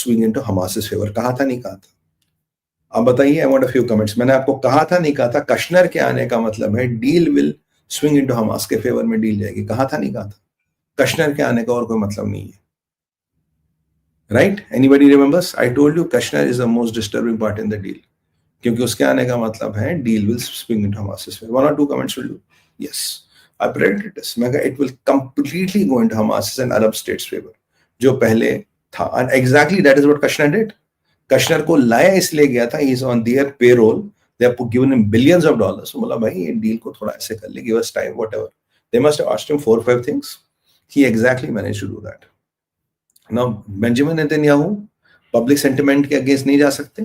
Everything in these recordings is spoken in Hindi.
swing into Hamas's favor. कहा था नहीं कहा था? अब बताइए, I want a few comments. मैंने आपको कहा था नहीं कहा था? कश्नर के आने का मतलब है deal will swing into Hamas के फेवर में डील जाएगी. कहा था नहीं कहा था? कश्नर के आने का और कोई मतलब नहीं है. Right? Anybody remembers? I told you Kashmir is the most disturbing part in the deal. क्योंकि उसके आने का मतलब है deal will swing into Hamas's favor. 1 or 2 comments will do. Yes. I predicted this. मैं कहा it will completely go into Hamas's and Arab states' favor. जो पहले था. And exactly that is what Kashmir did. Kashmir को लाया इसलिए गया था. He is on their payroll. They have given him billions of dollars. तो बोला भाई ये deal को थोड़ा ऐसे कर ले. Give us time, whatever. They must have asked him 4 or 5 things. He exactly managed to do that. Now, Benjamin Netanyahu, public sentiment के against नहीं जा सकते.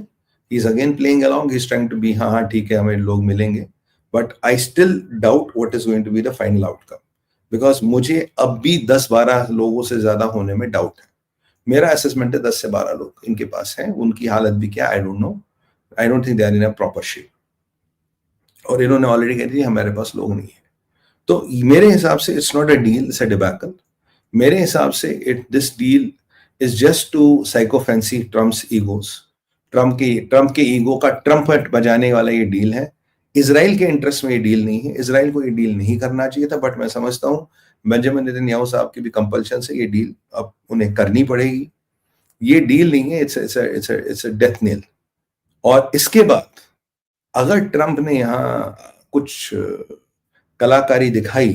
He is again playing along. He is trying to be हाँ ठीक है हमें लोग मिलेंगे. But I still doubt what is going to be the final outcome. Because मुझे अब भी 10-12 लोगों से ज़्यादा होने में doubt है. मेरा assessment है 10 से 12 लोग इनके पास हैं. उनकी हालत भी क्या I don't know. I don't think they are in a proper shape. और इन्होंने already कह दिया हमारे पास लोग नहीं है. तो मेरे हिसाब से it's not a deal, it's a debacle. मेरे हिसाब से this deal is just to psycho-fancy Trump's egos. Trump के ईगो का ट्रम्पेट बजाने वाला ये डील है. इजराइल के इंटरेस्ट में ये डील नहीं है. इजराइल को ये डील नहीं करना चाहिए था. बट मैं समझता हूँ बेंजामिन नेतन्याहू साहब की भी कंपल्शन से ये डील अब उन्हें करनी पड़ेगी. ये डील नहीं है. It's a death nail. और इसके बाद अगर ट्रम्प ने यहाँ कुछ कलाकारी दिखाई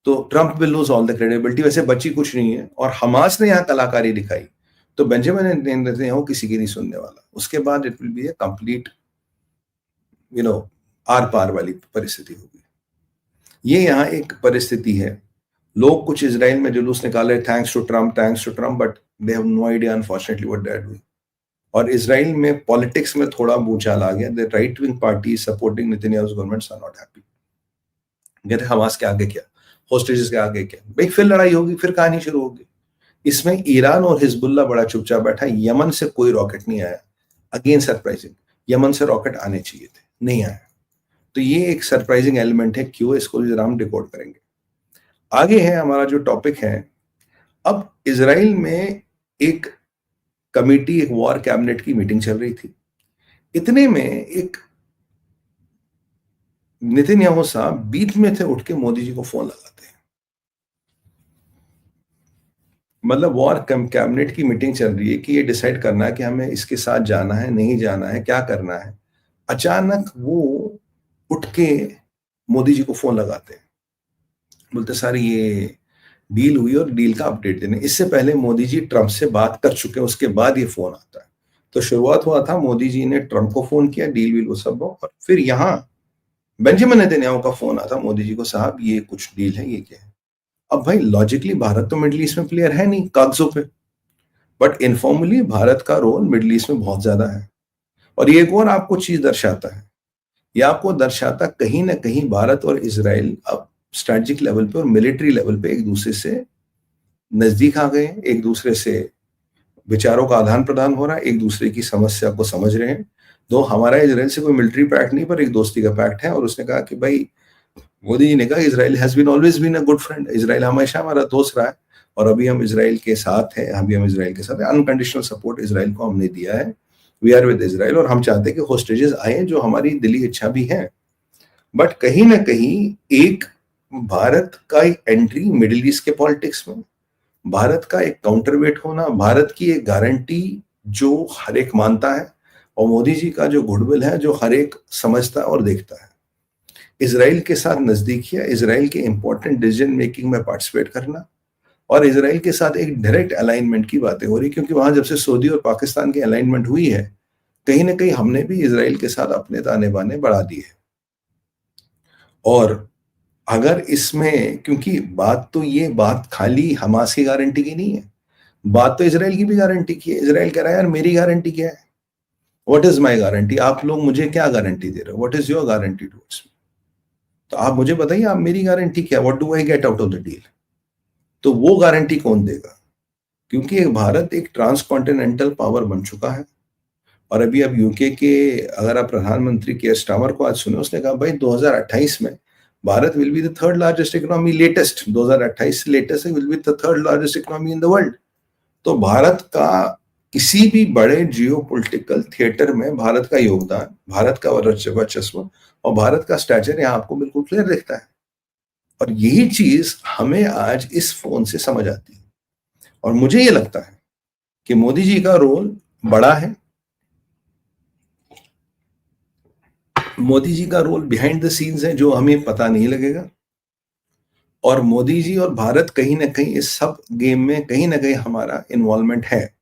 तो Trump will lose all the credibility. वैसे बची कुछ नहीं है. और हमास ने यहाँ कलाकारी दिखाई तो बेंजामिन नेतन्याहू किसी की नहीं सुनने वाला. उसके बाद it will be a complete आर पार वाली परिस्थिति होगी. ये यहाँ एक परिस्थिति है. लोग कुछ इजराइल में जुलूस निकाले thanks to Trump but they have no idea unfortunately what they are doing. और इजराइल में पॉलिटिक्स में थोड़ा भूचाल आ गया. The right wing party supporting Netanyahu's governments are not happy. कहते हमास के आगे क्या, होस्टेजेस के आगे क्या. भाई फिर लड़ाई होगी, फिर कहानी शुरू होगी. इसमें ईरान और हिजबुल्ला बड़ा चुपचाप बैठा. यमन से कोई रॉकेट नहीं आया. Again surprising. यमन से रॉकेट आने चाहिए थे, नहीं आया. तो ये एक सरप्राइजिंग एलिमेंट है. क्यों, इसको जरा हम डिकोड करेंगे. आगे है हमारा जो टॉपिक है. अब इजराइल में एक कमेटी, एक वॉर कैबिनेट की मीटिंग चल रही थी. इतने में एक नेतन्याहू साहब बीच में थे, उठ के मोदी जी को फोन लगाते हैं. मतलब वॉर कैबिनेट की मीटिंग चल रही है कि ये डिसाइड करना है कि हमें इसके साथ जाना है, नहीं जाना है, क्या करना है. अचानक वो उठ के मोदी जी को फोन लगाते हैं. बोलते सर ये डील हुई और डील का अपडेट देने. इससे पहले मोदी जी ट्रंप से बात कर चुके हैं, उसके बाद ये फोन आता है. तो शुरुआत हुआ था मोदी जी ने ट्रंप को फोन किया, डील वील वो सब, और फिर यहाँ बेंजामिन नेतन्याहू का फोन आता मोदी जी को, साहब ये कुछ डील है, ये क्या है. अब भाई लॉजिकली भारत तो मिडिल ईस्ट में प्लेयर है नहीं कागजों पे, बट इनफॉर्मली भारत का रोल मिडिल ईस्ट में बहुत ज्यादा है. और ये एक और आपको चीज दर्शाता है, ये आपको दर्शाता कहीं ना कहीं भारत और इजराइल अब स्ट्रेटेजिक लेवल पे और मिलिट्री लेवल पे एक दूसरे से नजदीक आ गए. एक दूसरे से विचारों का आदान प्रदान हो रहा है, एक दूसरे की समस्या को समझ रहे हैं. दो हमारा इजराइल से कोई मिलिट्री पैक्ट नहीं, पर एक दोस्ती का पैक्ट है. और उसने कहा कि भाई, मोदी जी ने कहा Israel has been always been a good friend. Israel हमेशा हमारा दोस्त रहा है और अभी हम इजराइल के साथ हैं. अभी हम इजराइल के साथ हैं. अनकंडीशनल सपोर्ट इजराइल को हमने दिया है. We are with Israel. और हम चाहते हैं कि होस्टेजेस आए, जो हमारी दिली इच्छा भी है. बट कहीं ना कहीं एक भारत का एंट्री मिडिल ईस्ट के पॉलिटिक्स में, भारत का एक काउंटरवेट होना, भारत की एक गारंटी जो हर एक मानता है, और मोदी जी का जो गुडविल है जो हर एक समझता है और देखता है. इजराइल के साथ नजदीकियां, इजराइल के इंपॉर्टेंट डिसीजन मेकिंग में पार्टिसिपेट करना, और इजराइल के साथ एक डायरेक्ट अलाइनमेंट की बातें हो रही. क्योंकि वहां जब से सऊदी और पाकिस्तान की अलाइनमेंट हुई है, कहीं ना कहीं हमने भी इजराइल के साथ अपने ताने बाने बढ़ा दिए. और अगर इसमें, क्योंकि बात खाली हमास की गारंटी की नहीं है, बात तो इजराइल की भी गारंटी की है. इजराइल कह रहा है यार मेरी गारंटी क्या है, व्हाट इज माई गारंटी, आप लोग मुझे क्या गारंटी दे रहे हो, what is your guarantee towards me. तो आप मुझे बताइए, आप मेरी गारंटी क्या, what do I get out of the deal. तो वो गारंटी कौन देगा. क्योंकि भारत एक ट्रांसकॉन्टिनेंटल पावर बन चुका है. और अभी अब यूके के, अगर आप प्रधानमंत्री केयर स्टामर को आज सुने, उसने कहा भाई 2028 में Bharat will be the third largest economy. Latest 2028 latest will be the third largest economy in the world. तो भारत का किसी भी बड़े जियोपॉलिटिकल थिएटर में भारत का योगदान, भारत का वर्चस्व और भारत का स्टैचर यहाँ आपको बिल्कुल क्लियर दिखता है। और यही चीज हमें आज इस फोन से समझ आती है। और मुझे ये लगता है कि मोदी जी का रोल बड़ा है, मोदी जी का रोल बिहाइंड द सीन्स है जो हमें पता नहीं लगेगा। और मोदी जी और भारत कहीं ना कहीं इस सब गेम में कहीं ना कहीं हमारा इन्वॉल्वमेंट है,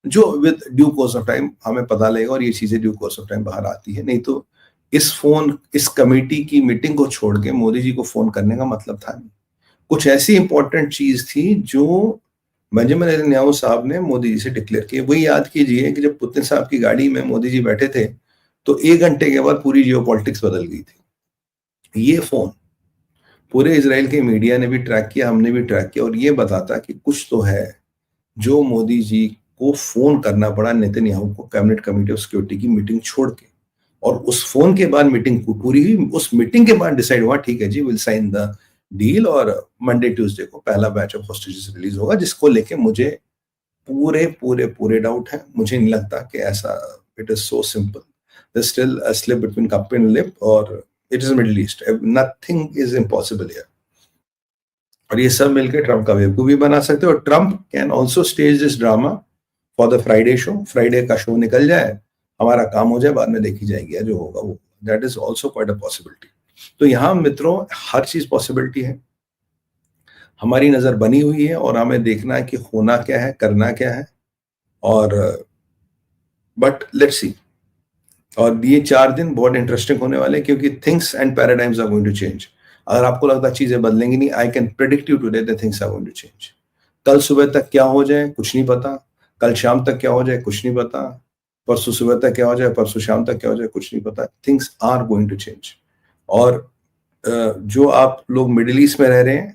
जो with due course of time हमें पता लगेगा और ये चीजें ड्यू कोर्स ऑफ टाइम बाहर आती है। नहीं तो इस कमेटी की मीटिंग को छोड़ के मोदी जी को फोन करने का मतलब था नहीं। कुछ ऐसी इंपॉर्टेंट चीज थी जो बेंजामिन नेतन्याहू साहब ने मोदी जी से डिक्लेयर की। वही याद कीजिए कि जब पुतिन साहब की गाड़ी में मोदी जी बैठे थे तो 1 घंटे के बाद पूरी जियोपॉलिटिक्स बदल गई थी। ये फोन पूरे इजराइल के मीडिया ने भी ट्रैक किया, हमने भी ट्रैक किया, और ये बताता कि कुछ तो है जो मोदी जी को फोन करना पड़ा नेतन्याहू को कैबिनेट कमेटी ऑफ सिक्योरिटी की मीटिंग छोड़ के। और उस फोन के बाद मीटिंग पूरी हुई, उस मीटिंग के बाद डिसाइड हुआ ठीक है जी विल साइन द डील, और मंडे ट्यूसडे को पहला बैच ऑफ होस्टेजेस रिलीज होगा, जिसको लेके मुझे पूरे पूरे पूरे डाउट है। मुझे नहीं लगता कि ऐसा it is so simple, there's still a slip between cup and lip, और it is Middle East, nothing is impossible here। और ये सब मिलकर ट्रम्प का बेवकूफ भी बना सकते हो। और Trump can also stage this drama for the Friday show, Friday का शो निकल जाए, हमारा काम हो जाए, बाद में देखी जाएगी, जो होगा वो, that is also quite a possibility. तो यहाँ मित्रों हर चीज पॉसिबिलिटी है, हमारी नजर बनी हुई है और हमें देखना है कि होना क्या है, करना क्या है, और बट लेट्स सी। और ये 4 दिन बहुत इंटरेस्टिंग होने वाले हैं क्योंकि things and paradigms are going to change. अगर आपको लगता है चीजें बदलेंगी नहीं, I can predict you today that things are going to change. कल सुबह तक क्या हो जाए कुछ नहीं पता, कल शाम तक क्या हो जाए कुछ नहीं पता, परसों सुबह तक क्या हो जाए, परसों शाम तक क्या हो जाए कुछ नहीं पता। Things are going to change. और जो आप लोग मिडिल ईस्ट में रह रहे हैं,